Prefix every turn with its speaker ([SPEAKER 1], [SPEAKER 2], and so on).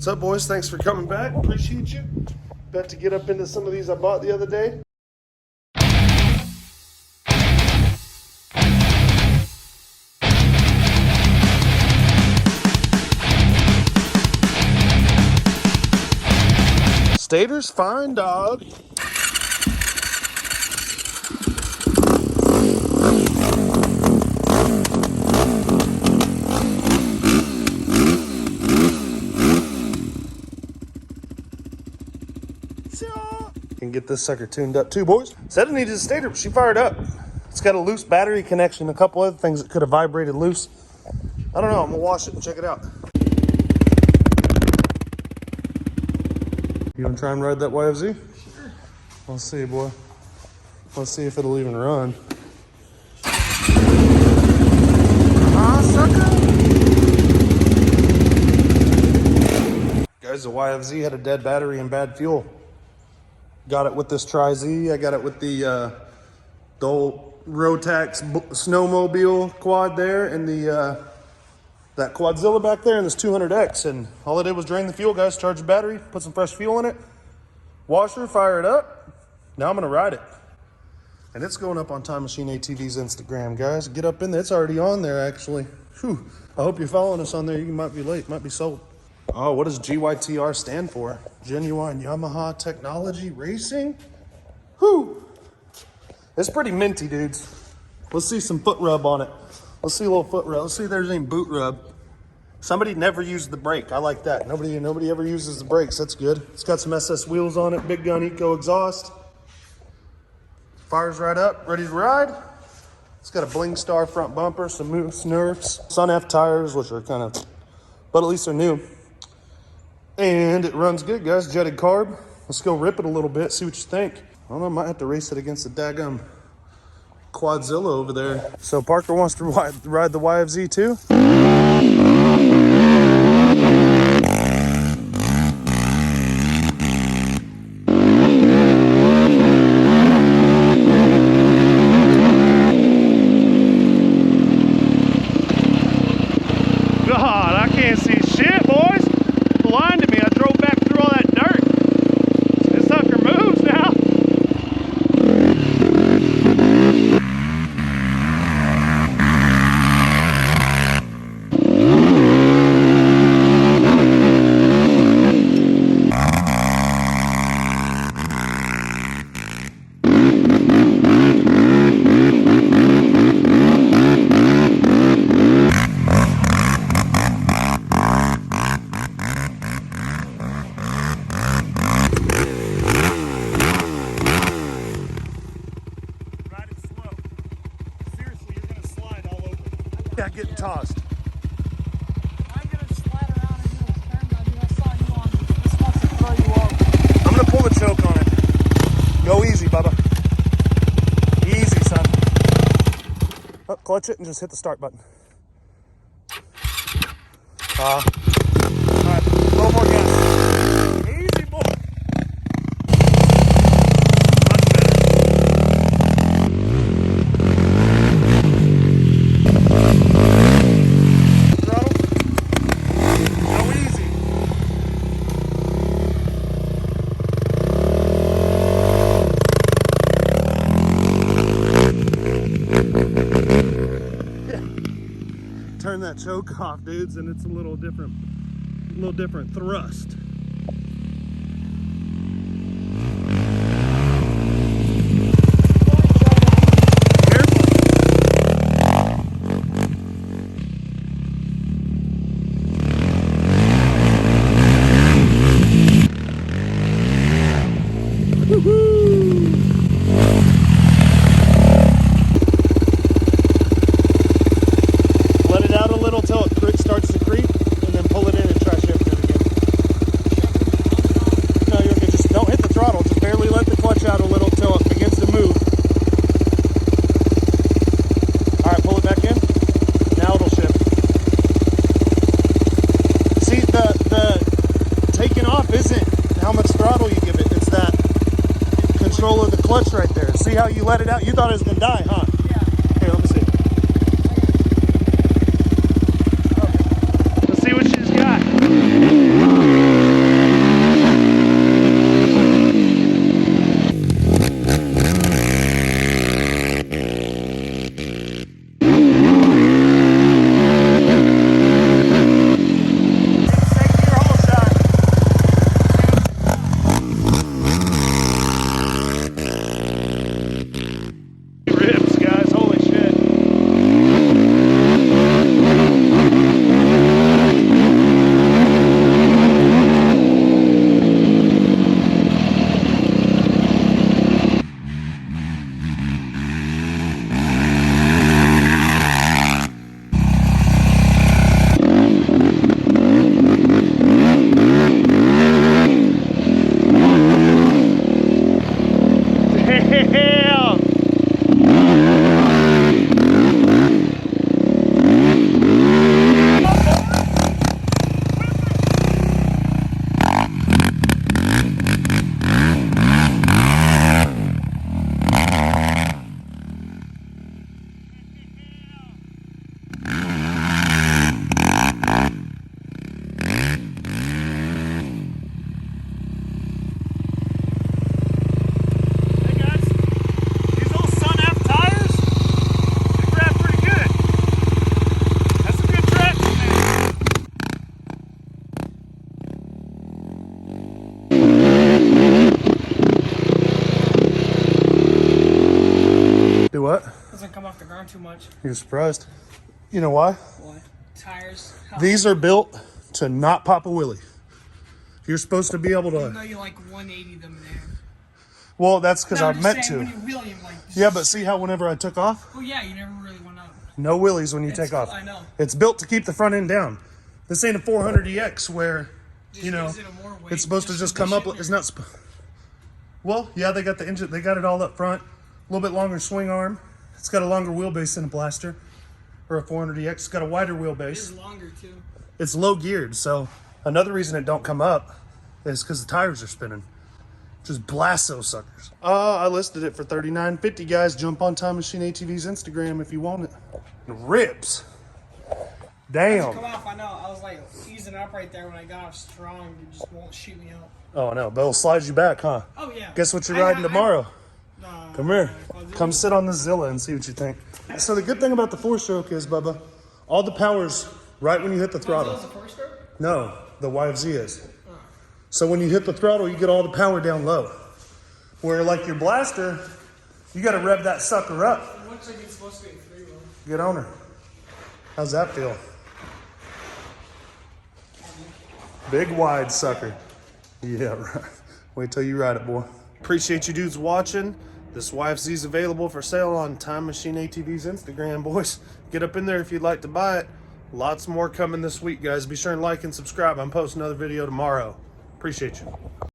[SPEAKER 1] What's up, boys? Thanks for coming back. Appreciate you. About to get up into some of these I bought the other day. Stator's fine, dog. Can get this sucker tuned up too, boys. Said it needed a stator, but she fired up. It's got a loose battery connection, a couple other things that could have vibrated loose. I don't know, I'm gonna wash it and check it out. You wanna try and ride that YFZ? Sure. Let's see, boy. Let's see if it'll even run. Sucker! Guys, the YFZ had a dead battery and bad fuel. Got it with this Tri-Z. I got it with the old Rotax snowmobile quad there, and the that Quadzilla back there, and this 200X. And all I did was drain the fuel, guys. Charge the battery, put some fresh fuel in it, washer, fire it up. Now I'm gonna ride it, and it's going up on Time Machine ATV's Instagram, guys. Get up in there. It's already on there, actually. Whew. I hope you're following us on there. You might be late, might be sold. Oh, what does GYTR stand for? Genuine Yamaha Technology Racing? Whew. It's pretty minty, dudes. Let's see some foot rub on it. Let's see a little foot rub. Let's see if there's any boot rub. Somebody never used the brake. I like that. Nobody ever uses the brakes. That's good. It's got some SS wheels on it. Big Gun Eco exhaust. Fires right up. Ready to ride. It's got a Bling Star front bumper. Some moose nerfs. Sun F tires, which are kind of, but at least they're new. And it runs good, guys. Jetted carb. Let's go rip it a little bit, see what you think. I don't know, I might have to race it against the daggum Quadzilla over there. So Parker wants to ride the YFZ too. God, I can't see shit, boys. Blind to me. I drove back through all that dirt. This sucker moves now. Getting tossed.
[SPEAKER 2] I'm gonna slide around and do this camera. I mean, I saw you on this wants to throw you off.
[SPEAKER 1] I'm gonna pull the choke on it. Go easy, Bubba. Easy, son. Oh, clutch it and just hit the start button. All right, a little more gas. Easy, boy. Much better. Turn that choke off, dudes, and it's a little different thrust. Let it out a little till it starts to creep, and then pull it in and try shifting it again. No, you're okay. Just don't hit the throttle. Just barely let the clutch out a little till it begins to move. All right, pull it back in. Now it'll shift. See, the taking off isn't how much throttle you give it. It's that control of the clutch right there. See how you let it out? You thought it was gonna die, huh? Yeah. Here, let me see. Let's see what she's got.
[SPEAKER 2] doesn't come off the ground too much.
[SPEAKER 1] You're surprised? You know why?
[SPEAKER 2] What? Tires.
[SPEAKER 1] These are built to not pop a wheelie. You're supposed to be able to.
[SPEAKER 2] Even though you like 180 them in there.
[SPEAKER 1] Well, that's because I meant to.
[SPEAKER 2] When you wheel, you're like.
[SPEAKER 1] Yeah, but see how whenever I took off?
[SPEAKER 2] Oh yeah, you never really went up.
[SPEAKER 1] No wheelies when you take off.
[SPEAKER 2] I know.
[SPEAKER 1] It's built to keep the front end down. This ain't a 400EX where, you know, it's supposed to just come up. It's not. Well, yeah, they got the engine. They got it all up front. A little bit longer swing arm. It's got a longer wheelbase than a Blaster or a 400EX. It's got a wider wheelbase.
[SPEAKER 2] It's longer too.
[SPEAKER 1] It's low geared, so another reason it don't come up is because the tires are spinning. Just blast those suckers. I listed it for $39.50, guys. Jump on Time Machine ATV's Instagram if you want it. It rips. Damn.
[SPEAKER 2] Come off, I know. I was like easing up right there when I got off strong. It just won't shoot me up.
[SPEAKER 1] Oh no, but it'll slide you back, huh?
[SPEAKER 2] Oh yeah.
[SPEAKER 1] Guess what you're riding tomorrow? Come here. Come sit on this Zilla and see what you think. So the good thing about the 4-stroke is, Bubba, all the power's right when you hit the throttle.
[SPEAKER 2] Is it a 4-stroke?
[SPEAKER 1] No, the YFZ is. So when you hit the throttle, you get all the power down low. Where like your Blaster, you got to rev that sucker up.
[SPEAKER 2] It looks like it's supposed to be a 3-wheel.
[SPEAKER 1] Get on her. How's that feel? Big wide sucker. Yeah, right. Wait till you ride it, boy. Appreciate you dudes watching. This YFZ is available for sale on Time Machine ATV's Instagram, boys. Get up in there if you'd like to buy it. Lots more coming this week, guys. Be sure and like and subscribe. I'm posting another video tomorrow. Appreciate you.